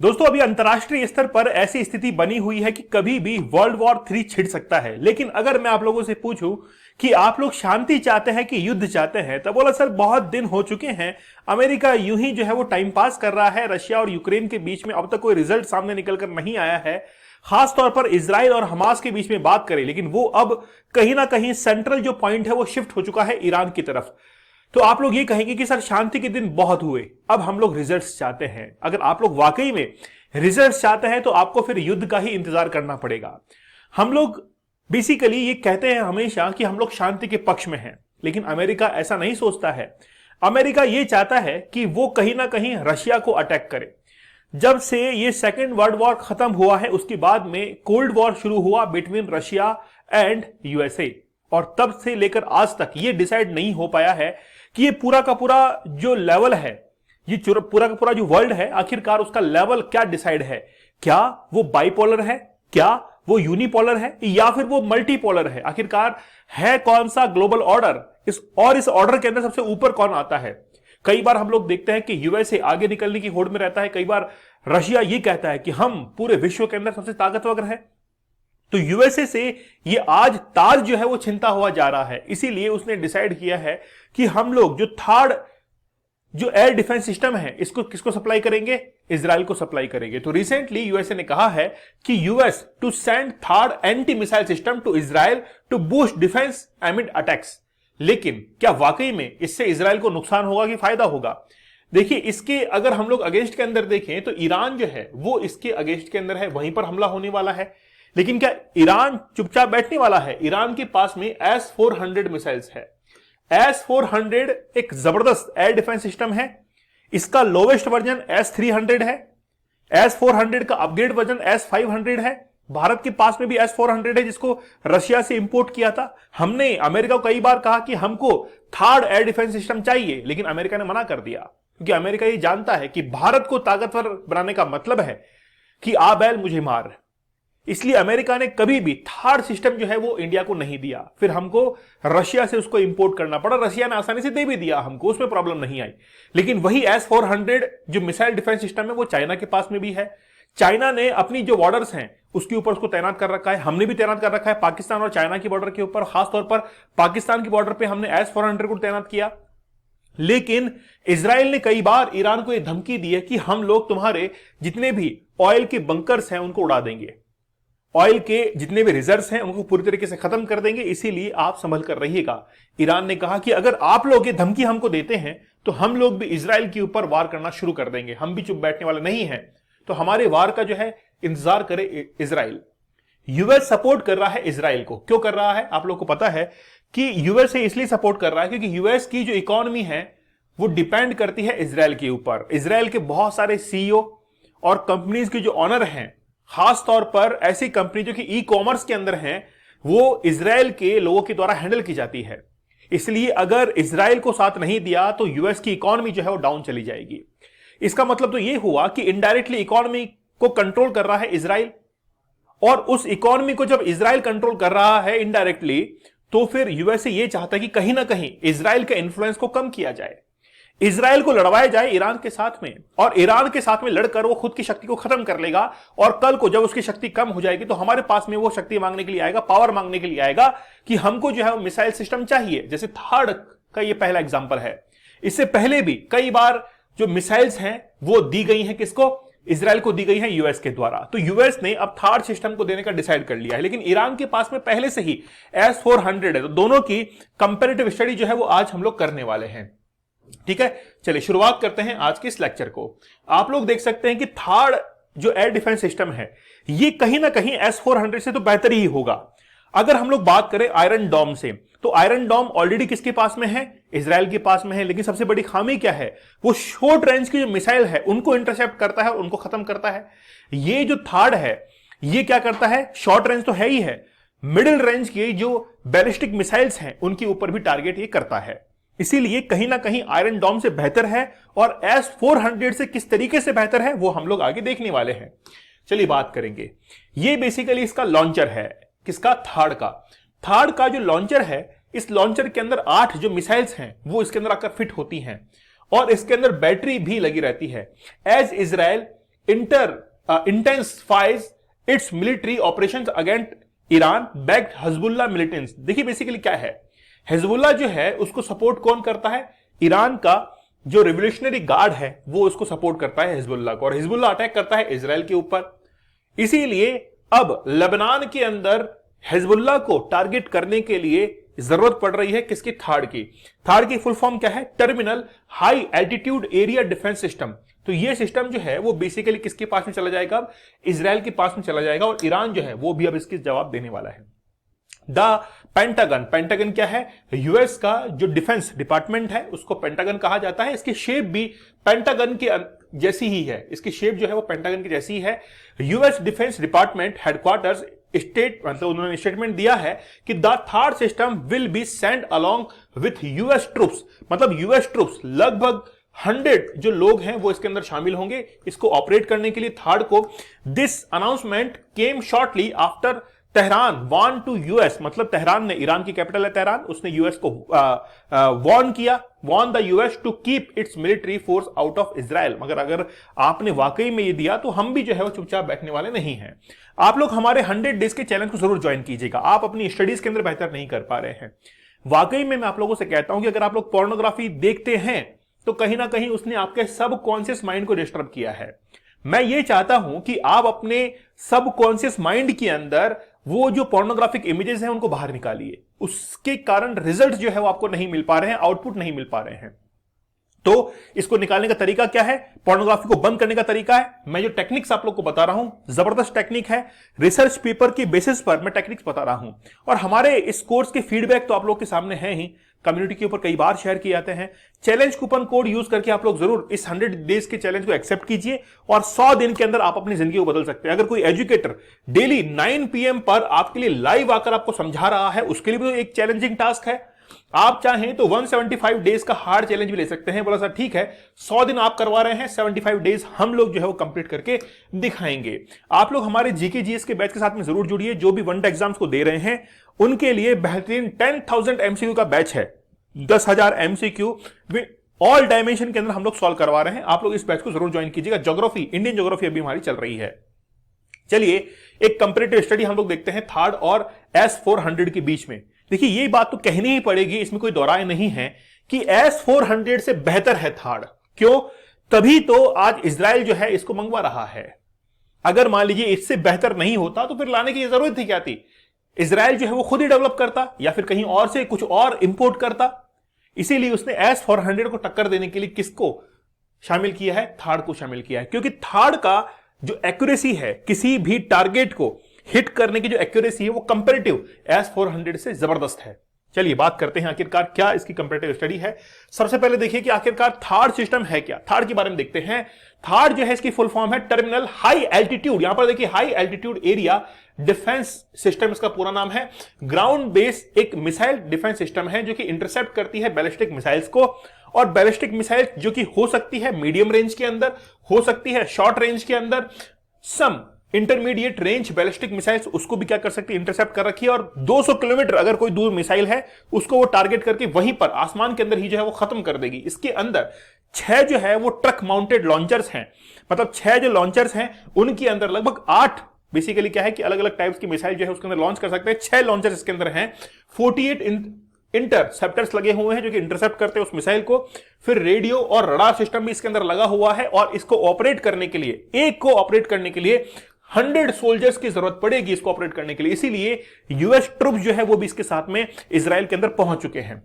दोस्तों अभी अंतरराष्ट्रीय स्तर पर ऐसी स्थिति बनी हुई है कि कभी भी वर्ल्ड वॉर 3 छिड़ सकता है। लेकिन अगर मैं आप लोगों से पूछूं कि आप लोग शांति चाहते हैं कि युद्ध चाहते हैं, तो बोला सर बहुत दिन हो चुके हैं, अमेरिका यूं ही जो है वो टाइम पास कर रहा है। रशिया और यूक्रेन के बीच में अब तक कोई रिजल्ट सामने निकल कर नहीं आया है। खास तौर पर इजराइल और हमास के बीच में बात करें, लेकिन वो अब कहीं ना कहीं सेंट्रल जो पॉइंट है वो शिफ्ट हो चुका है ईरान की तरफ। तो आप लोग ये कहेंगे कि सर शांति के दिन बहुत हुए, अब हम लोग रिजल्ट्स चाहते हैं। अगर आप लोग वाकई में रिजल्ट्स चाहते हैं तो आपको फिर युद्ध का ही इंतजार करना पड़ेगा। हम लोग बेसिकली ये कहते हैं हमेशा कि हम लोग शांति के पक्ष में हैं, लेकिन अमेरिका ऐसा नहीं सोचता है। अमेरिका ये चाहता है कि वो कहीं ना कहीं रशिया को अटैक करे। जब से ये सेकेंड वर्ल्ड वॉर खत्म हुआ है, उसके बाद में कोल्ड वॉर शुरू हुआ बिटवीन रशिया एंड यूएसए, और तब से लेकर आज तक ये डिसाइड नहीं हो पाया है कि ये पूरा का पूरा जो लेवल है, ये पूरा का पूरा जो वर्ल्ड है, आखिरकार उसका लेवल क्या डिसाइड है। क्या वो बाइपोलर है, क्या वो यूनिपोलर है, या फिर वो मल्टीपोलर है। आखिरकार है कौन सा ग्लोबल ऑर्डर, इस ऑर्डर के अंदर सबसे ऊपर कौन आता है। कई बार हम लोग देखते हैं कि यूएसए आगे निकलने की होड़ में रहता है, कई बार रशिया ये कहता है कि हम पूरे विश्व के अंदर सबसे ताकतवर है। तो यूएसए से ये आज ताज जो है वो छिनता हुआ जा रहा है। इसीलिए उसने डिसाइड किया है कि हम लोग जो थर्ड जो एयर डिफेंस सिस्टम है, इसको किसको सप्लाई करेंगे, इजराइल को सप्लाई करेंगे। तो रिसेंटली यूएसए ने कहा है कि US to send third anti missile system to Israel to boost defence amid attacks. लेकिन क्या वाकई में इससे इजराइल को नुकसान होगा कि फायदा होगा? देखिए, इसके अगर हम लोग अगेंस्ट के अंदर देखें तो ईरान जो है वो इसके अगेंस्ट के अंदर है, वहीं पर हमला होने वाला है। लेकिन क्या ईरान चुपचाप बैठने वाला है? ईरान के पास में S-400 मिसाइल्स है। S-400 एक जबरदस्त एयर डिफेंस सिस्टम है। इसका लोवेस्ट वर्जन S-300 है। S-400 का अपग्रेड वर्जन S-500 है। भारत के पास में भी S-400 है, जिसको रशिया से इंपोर्ट किया था। हमने अमेरिका को कई बार कहा कि हमको थर्ड एयर डिफेंस सिस्टम चाहिए, लेकिन अमेरिका ने मना कर दिया, क्योंकि अमेरिका ये जानता है कि भारत को ताकतवर बनाने का मतलब है कि आ बैल मुझे मार। इसलिए अमेरिका ने कभी भी थर्ड सिस्टम जो है वो इंडिया को नहीं दिया। फिर हमको रशिया से उसको इंपोर्ट करना पड़ा। रशिया ने आसानी से दे भी दिया हमको, उसमें प्रॉब्लम नहीं आई। लेकिन वही S-400 जो मिसाइल डिफेंस सिस्टम है वो चाइना के पास में भी है। चाइना ने अपनी जो बॉर्डर्स हैं उसके ऊपर उसको तैनात कर रखा है। हमने भी तैनात कर रखा है पाकिस्तान और चाइना की बॉर्डर के ऊपर। खासतौर पर पाकिस्तान की बॉर्डर पर हमने S-400 को तैनात किया। लेकिन इजराइल ने कई बार ईरान को यह धमकी दी है कि हम लोग तुम्हारे जितने भी ऑयल के बंकर्स हैं उनको उड़ा देंगे, ऑयल के जितने भी रिजर्व्स हैं उनको पूरी तरीके से खत्म कर देंगे, इसीलिए आप संभल कर रहिएगा। ईरान ने कहा कि अगर आप लोग ये धमकी हमको देते हैं तो हम लोग भी इजराइल के ऊपर वार करना शुरू कर देंगे, हम भी चुप बैठने वाले नहीं हैं। तो हमारे वार का जो है इंतजार करे इजराइल। यूएस सपोर्ट कर रहा है इजराइल को। क्यों कर रहा है? आप लोग को पता है कि यूएस इसलिए सपोर्ट कर रहा है क्योंकि यूएस की जो इकोनॉमी है वो डिपेंड करती है इजराइल के ऊपर। इजराइल के बहुत सारे सीईओ और कंपनीज के जो ऑनर हैं, खास तौर पर ऐसी कंपनी जो कि ई कॉमर्स के अंदर हैं, वो इजराइल के लोगों के द्वारा हैंडल की जाती है। इसलिए अगर इजराइल को साथ नहीं दिया तो यूएस की इकोनॉमी जो है वो डाउन चली जाएगी। इसका मतलब तो ये हुआ कि इनडायरेक्टली इकोनॉमी को कंट्रोल कर रहा है इजराइल, और उस इकोनॉमी को जब इजराइल कंट्रोल कर रहा है इनडायरेक्टली, तो फिर यूएसए ये चाहता है कि कहीं ना कहीं इजराइल के इन्फ्लुएंस को कम किया जाए, इजराइल को लड़वाया जाए ईरान के साथ में, और ईरान के साथ में लड़कर वो खुद की शक्ति को खत्म कर लेगा। और कल को जब उसकी शक्ति कम हो जाएगी तो हमारे पास में वो शक्ति मांगने के लिए आएगा, पावर मांगने के लिए आएगा कि हमको जो है मिसाइल सिस्टम चाहिए। जैसे थर्ड का ये पहला एग्जांपल है। इससे पहले भी कई बार जो मिसाइल्स हैं वो दी गई हैं, किसको? इजराइल को दी गई है यूएस के द्वारा। तो यूएस ने अब थर्ड सिस्टम को देने का डिसाइड कर लिया है, लेकिन ईरान के पास में पहले से ही S-400 है। तो दोनों की कंपैरेटिव स्टडी जो है वो आज हम लोग करने वाले हैं। ठीक है, चलिए शुरुआत करते हैं आज के इस लेक्चर को। आप लोग देख सकते हैं कि थर्ड जो एयर डिफेंस सिस्टम है ये कहीं ना कहीं S-400 से तो बेहतर ही होगा। अगर हम लोग बात करें आयरन डॉम से, तो आयरन डॉम ऑलरेडी किसके पास में है? इजराइल के पास में है। लेकिन सबसे बड़ी खामी क्या है? वो शॉर्ट रेंज की जो मिसाइल है उनको इंटरसेप्ट करता है, उनको खत्म करता है। ये जो थर्ड है ये क्या करता है? शॉर्ट रेंज तो है ही है, मिडिल रेंज की जो बैलिस्टिक मिसाइल्स हैं उनके ऊपर भी टारगेट ये करता है। इसीलिए कहीं ना कहीं आयरन डॉम से बेहतर है, और S-400 से किस तरीके से बेहतर है वो हम लोग आगे देखने वाले हैं। चलिए बात करेंगे। ये बेसिकली इसका लॉन्चर है, किसका? थर्ड का जो लॉन्चर है, इस लॉन्चर के अंदर 8 जो मिसाइल्स हैं वो इसके अंदर आकर फिट होती हैं, और इसके अंदर बैटरी भी लगी रहती है। As Israel intensifies its military operations against Iran backed Hezbollah militants. देखिए बेसिकली क्या है, हिजबुल्लाह जो है उसको सपोर्ट कौन करता है, ईरान का जो रिवोल्यूशनरी गार्ड है वो उसको सपोर्ट करता है हिजबुल्लाह को, और हिजबुल्लाह अटैक करता है इजराइल के ऊपर। इसीलिए अब लेबनान के अंदर हिजबुल्लाह को टारगेट करने के लिए जरूरत पड़ रही है किसकी, थाड़ की। थाड़ की फुल फॉर्म क्या है, terminal high altitude area defence system. तो ये सिस्टम जो है वो बेसिकली किसके पास में चला जाएगा, अब इजराइल के पास में चला जाएगा, और ईरान जो है वो भी अब इसकी जवाब देने वाला है। द पेंटागन, पेंटागन क्या है, यूएस का जो डिफेंस डिपार्टमेंट है उसको पेंटागन कहा जाता है। इसकी शेप भी पेंटागन के जैसी ही है, इसकी शेप जो है वो पेंटागन की जैसी ही है। US defence department headquarters state, मतलब उन्होंने स्टेटमेंट दिया है कि the third system will be send along with US troops, मतलब यूएस ट्रूप्स लगभग 100 जो लोग हैं वो इसके अंदर शामिल होंगे इसको ऑपरेट करने के लिए थार्ड को। This announcement came shortly after Tehran warn to US, मतलब तेहरान ने, ईरान की कैपिटल है तेहरान, उसने यूएस को वार्न किया, warn the US to keep its military force out of Israel. मगर अगर आपने वाकई में ये दिया तो हम भी जो है वो चुपचाप बैठने वाले नहीं हैं। आप लोग हमारे 100 डेज के चैलेंज को जरूर ज्वाइन कीजिएगा, आप अपनी स्टडीज के अंदर बेहतर नहीं कर पा रहे हैं। वाकई में मैं आप लोगों से कहता हूं कि अगर आप लोग पोर्नोग्राफी देखते हैं तो कहीं ना कहीं उसने आपके सबकॉन्शियस माइंड को डिस्टर्ब किया है। मैं ये चाहता हूं कि आप अपने सबकॉन्शियस माइंड के अंदर वो जो पोर्नोग्राफिक इमेजेस हैं उनको बाहर निकालिए, उसके कारण रिजल्ट जो है वो आपको नहीं मिल पा रहे हैं, आउटपुट नहीं मिल पा रहे हैं। तो इसको निकालने का तरीका क्या है, पोर्नोग्राफी को बंद करने का तरीका है, मैं जो टेक्निक्स आप लोग को बता रहा हूं जबरदस्त टेक्निक है, रिसर्च पेपर की बेसिस पर मैं टेक्निक्स बता रहा हूं। और हमारे इस कोर्स के फीडबैक तो आप लोग के सामने है ही, कम्युनिटी के ऊपर कई बार शेयर किए जाते हैं। चैलेंज कूपन कोड यूज करके आप लोग जरूर इस 100 डेज के चैलेंज को एक्सेप्ट कीजिए और 100 दिन के अंदर आप अपनी जिंदगी को बदल सकते हैं। अगर कोई एजुकेटर डेली 9 PM पर आपके लिए लाइव आकर आपको समझा रहा है, उसके लिए भी तो एक चैलेंजिंग टास्क है। आप चाहें तो 175 डेज का हार्ड चैलेंज भी ले सकते हैं। बोला सर ठीक है, 100 दिन आप करवा रहे हैं, 75 डेज हम लोग जो है वो कंप्लीट करके दिखाएंगे। आप लोग हमारे जीके जीएस के बैच के साथ में जरूर जुड़िए। जो भी वन एग्जाम्स को दे रहे हैं उनके लिए बेहतरीन 10,000 MCQ का बैच है, 10,000 MCQ ऑल डायमेंशन के अंदर हम लोग सॉल्व करवा रहे हैं। आप लोग इस बैच को जरूर ज्वाइन कीजिएगा। ज्योग्राफी, इंडियन ज्योग्राफी अभी हमारी चल रही है। चलिए एक कंपैरेटिव स्टडी हम लोग देखते हैं थार्ड और S-400 के बीच में। देखिए ये बात तो कहनी ही पड़ेगी, इसमें कोई दोहराए नहीं है कि S-400 से बेहतर है थार्ड। क्यों? तभी तो आज इजराइल जो है इसको मंगवा रहा है। अगर मान लीजिए इससे बेहतर नहीं होता तो फिर लाने की जरूरत ही क्या थी? इजराइल जो है वो खुद ही डेवलप करता या फिर कहीं और से कुछ और इंपोर्ट करता। इसीलिए उसने S-400 को टक्कर देने के लिए किसको शामिल किया है? थार्ड को शामिल किया है। क्योंकि थार्ड का जो एक्यूरेसी है, किसी भी टारगेट को हिट करने की जो एक्यूरेसी है वो कंपैरेटिव S-400 से जबरदस्त है। चलिए बात करते हैं आखिरकार क्या इसकी कंपैरेटिव स्टडी है। सबसे पहले देखिए कि आखिरकार थार्ड सिस्टम है क्या। थार्ड के बारे में देखते हैं। थार्ड जो है इसकी फुल फॉर्म है टर्मिनल हाई एल्टीट्यूड, यहां पर देखिए high altitude area defence system इसका पूरा नाम है। ग्राउंड बेस एक मिसाइल डिफेंस सिस्टम है जो कि इंटरसेप्ट करती है बैलिस्टिक मिसाइल्स को, और बैलिस्टिक मिसाइल जो कि हो सकती है मीडियम रेंज के अंदर, हो सकती है शॉर्ट रेंज के अंदर, सम इंटरमीडिएट रेंज बैलिस्टिक मिसाइल्स उसको भी क्या कर सकती है, इंटरसेप्ट कर रखी है। और 200 किलोमीटर अगर कोई दूर मिसाइल है उसको वो टारगेट करके वहीं पर आसमान के अंदर ही जो है वो खत्म कर देगी। इसके अंदर 6 जो है वो ट्रक माउंटेड लॉन्चर्स हैं, मतलब 6 जो लॉन्चर्स हैं उनके अंदर लगभग 8 बेसिकली क्या है कि अलग अलग टाइप्स की मिसाइल जो है उसके अंदर लॉन्च कर सकते हैं। 6 लॉन्चर्स इसके अंदर हैं, 48 इंटरसेप्टर्स लगे हुए हैं जो कि इंटरसेप्ट करते हैं उस मिसाइल को। फिर रेडियो और रडार सिस्टम भी इसके अंदर लगा हुआ है, और इसको ऑपरेट करने के लिए, एक को ऑपरेट करने के लिए 100 सोल्जर्स की जरूरत पड़ेगी इसको ऑपरेट करने के लिए। इसीलिए यूएस ट्रूप जो है वो भी इसके साथ में इजराइल के अंदर पहुंच चुके हैं।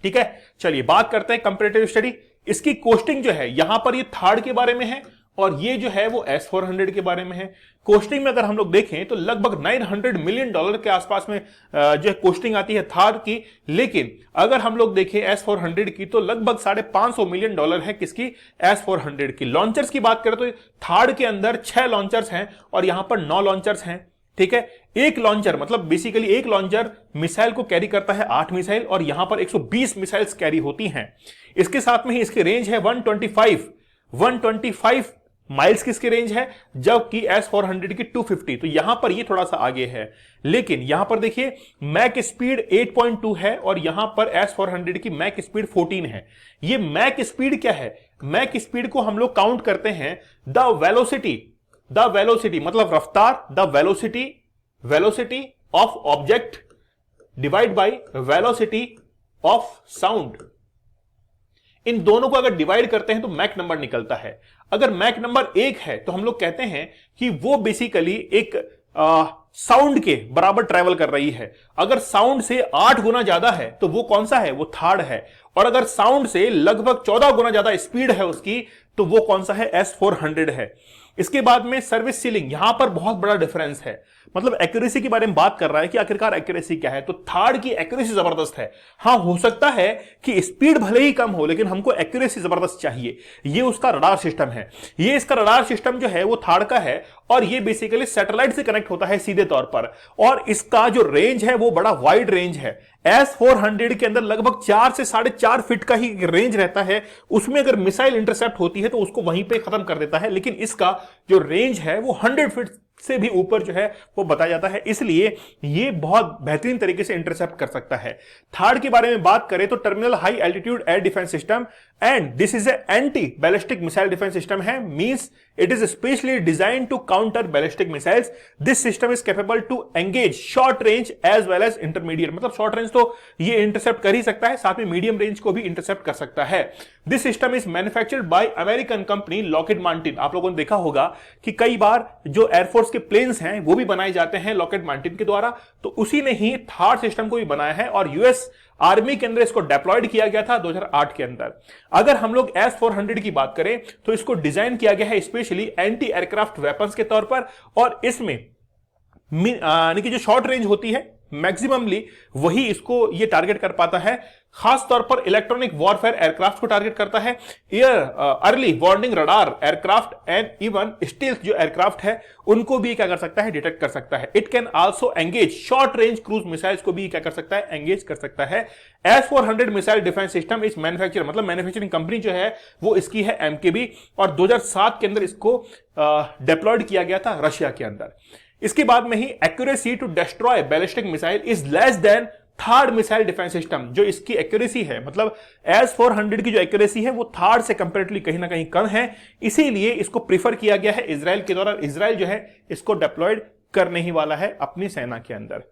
ठीक है, चलिए बात करते हैं कंपैरेटिव स्टडी। इसकी कोस्टिंग जो है यहां पर ये थार्ड के बारे में है और ये जो है वो S-400 के बारे में है। कोस्टिंग में अगर हम लोग देखें तो लगभग $900 मिलियन के आसपास में जो है कोस्टिंग आती है थार की। लेकिन अगर हम लोग देखें S-400 की तो लगभग $550 मिलियन है किसकी, S-400 की। लॉन्चर्स की बात करें तो थार्ड के अंदर 6 लॉन्चर्स हैं और यहां पर 9 लॉन्चर्स हैं। ठीक है, एक लॉन्चर मतलब बेसिकली एक लॉन्चर मिसाइल को कैरी करता है 8 मिसाइल, और यहां पर 120 मिसाइल्स कैरी होती हैं। इसके साथ में ही इसकी रेंज है 125 माइल्स किसकी रेंज है, जबकि S-400 की 250। तो यहां पर ये थोड़ा सा आगे है, लेकिन यहां पर देखिए मैक स्पीड 8.2 है और यहां पर S-400 की मैक स्पीड 14 है। ये मैक स्पीड क्या है, मैक स्पीड को हम लोग काउंट करते हैं द वेलोसिटी मतलब रफ्तार, the velocity of object divide by velocity of sound. इन दोनों को अगर डिवाइड करते हैं तो मैक नंबर निकलता है। अगर मैक नंबर 1 है तो हम लोग कहते हैं कि वो बेसिकली एक साउंड के बराबर ट्रेवल कर रही है। अगर साउंड से 8 गुना ज्यादा है तो वो कौन सा है, वो थर्ड है। और अगर साउंड से लगभग 14 गुना ज्यादा स्पीड है उसकी तो वो कौन सा है, S400 है। इसके बाद में सर्विस सीलिंग, यहां पर बहुत बड़ा डिफरेंस है। मतलब एक्यूरेसी के बारे में बात कर रहा है कि आखिरकार एक्यूरेसी क्या है, तो थर्ड की एक्यूरेसी जबरदस्त है। हां, हो सकता है कि स्पीड भले ही कम हो लेकिन हमको एक्यूरेसी जबरदस्त चाहिए। ये उसका रडार सिस्टम है। ये इसका रडार सिस्टम जो है वो थर्ड का है और ये बेसिकली सैटेलाइट से कनेक्ट होता है सीधे तौर पर। और इसका जो रेंज है वो बड़ा वाइड रेंज है। S400 के अंदर लगभग 4 से 4.5 फीट का ही रेंज रहता है। उसमें अगर मिसाइल इंटरसेप्ट होती है तो उसको वहीं पे खत्म कर देता है, लेकिन इसका जो रेंज है वो 100 फीट से भी ऊपर जो है वो बताया जाता है। इसलिए ये बहुत बेहतरीन तरीके से इंटरसेप्ट कर सकता है। थर्ड के बारे में बात करें तो terminal high altitude air defence system and this is anti ballistic missile defence system है। Means it is specially design to counter ballistic missiles. This system is capable to engage short range as well as intermediate. मतलब short range तो ये intercept कर ही सकता है, साथ में medium range को भी इंटरसेप्ट कर सकता है। This system is manufactured by American company Lockheed Martin. आप लोगों ने देखा होगा कि कई बार जो एयरफोर्स के प्लेन्स हैं वो भी बनाए जाते हैं लॉकहीड मार्टिन के द्वारा, तो उसी ने ही थर्ड सिस्टम को भी बनाया है और यूएस आर्मी के अंदर इसको डिप्लॉयड किया गया था 2008 के अंदर। अगर हम लोग S400 की बात करें तो इसको डिजाइन किया गया है स्पेशली एंटी एयरक्राफ्ट वेपन्स के तौर पर और इसमें यानी कि जो शॉर्ट रेंज होती है मैक्सिममली वही इसको ये टारगेट कर पाता है। खास तौर पर इलेक्ट्रॉनिक वॉरफेयर एयरक्राफ्ट को टारगेट करता है, air early warning radar aircraft and even stealth जो एयरक्राफ्ट है उनको भी क्या कर सकता है, डिटेक्ट कर सकता है। It can also engage short range cruise missiles को भी क्या कर सकता है, एंगेज कर सकता है। S400 मिसाइल डिफेंस सिस्टम इस मैन्युफैक्चर मतलब मैन्युफैक्चरिंग कंपनी जो है वो इसकी है MKB और 2007 के अंदर इसको डिप्लॉयड किया गया था रशिया के अंदर। इसके बाद में ही accuracy to destroy ballistic missile is less then third missile defence system. जो इसकी एक्यूरेसी है मतलब S400 की जो एक्यूरेसी है वो थर्ड से कंपैरेटिवली कहीं ना कहीं कम है, इसीलिए इसको प्रीफर किया गया है इजराइल के द्वारा। इजराइल जो है इसको डिप्लॉयड करने ही वाला है अपनी सेना के अंदर।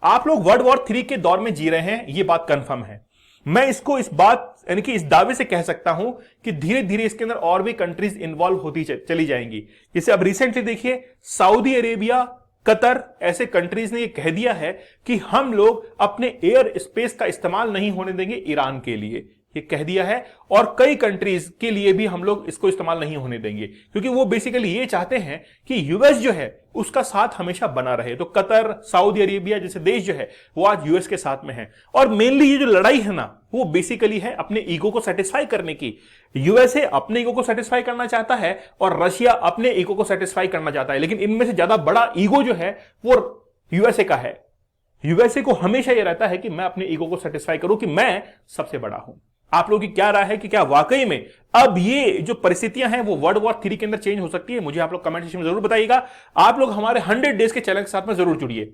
आप लोग वर्ल्ड वॉर 3 के दौर में जी रहे हैं, ये बात कंफर्म है। मैं इसको इस बात यानी कि इस दावे से कह सकता हूं कि धीरे धीरे इसके अंदर और भी कंट्रीज इन्वॉल्व होती चली जाएंगी। जैसे अब रिसेंटली देखिए सऊदी अरेबिया, कतर ऐसे कंट्रीज ने ये कह दिया है कि हम लोग अपने एयर स्पेस का इस्तेमाल नहीं होने देंगे ईरान के लिए, ये कह दिया है। और कई कंट्रीज के लिए भी हम लोग इसको इस्तेमाल नहीं होने देंगे क्योंकि वो बेसिकली ये चाहते हैं कि यूएस जो है उसका साथ हमेशा बना रहे। तो कतर, सऊदी अरेबिया जैसे देश जो है वो आज यूएस के साथ में है। और मेनली ये जो लड़ाई है ना वो बेसिकली है अपने ईगो को सेटिस्फाई करने की। यूएसए अपने ईगो को सेटिस्फाई करना चाहता है और रशिया अपने ईगो को सेटिस्फाई करना चाहता है, लेकिन इनमें से ज्यादा बड़ा ईगो जो है वो यूएसए का है। यूएसए को हमेशा यह रहता है कि मैं अपने ईगो को सेटिस्फाई करूं कि मैं सबसे बड़ा हूं। आप लोगों की क्या राय है कि क्या वाकई में अब ये जो परिस्थितियां हैं वो वर्ल्ड वॉर 3 के अंदर चेंज हो सकती है? मुझे आप लोग कमेंट सेक्शन में जरूर बताइएगा। आप लोग हमारे 100 डेज के चैलेंज के साथ में जरूर जुड़िए।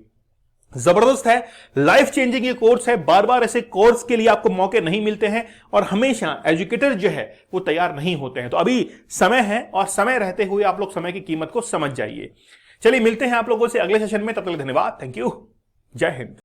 जबरदस्त है, लाइफ चेंजिंग ये कोर्स है। बार बार ऐसे कोर्स के लिए आपको मौके नहीं मिलते हैं और हमेशा एजुकेटर जो है वो तैयार नहीं होते हैं। तो अभी समय है और समय रहते हुए आप लोग समय की कीमत को समझ जाइए। चलिए मिलते हैं आप लोगों से अगले सेशन में, तब तक धन्यवाद, थैंक यू, जय हिंद।